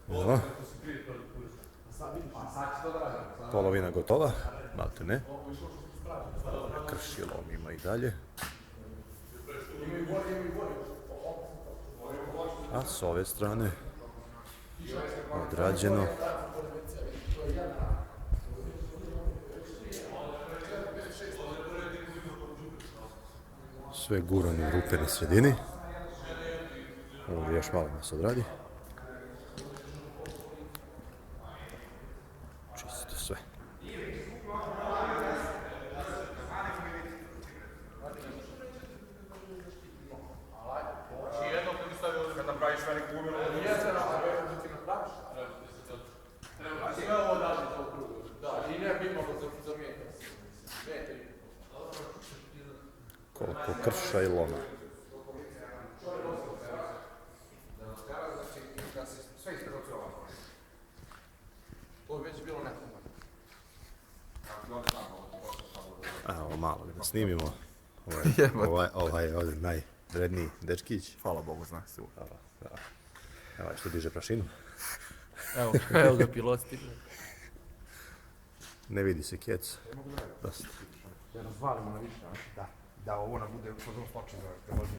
Evo. Polovina gotova, malte ne. Kršilom ima i dalje. A s ove strane odrađeno. Sve gurane u rupe na sredini. Ovdje još malo da se odradi. Čisto sve. Koliko krša i loma. Evo malo da snimimo. Ovaj je ovdje najvredniji dečkić. Hvala Bogu, zna se. Evo što diže prašinu. Evo ga pilot stiže. Ne vidi se kec. Da razvalimo na više, da ovo nam bude u svakom slučaju.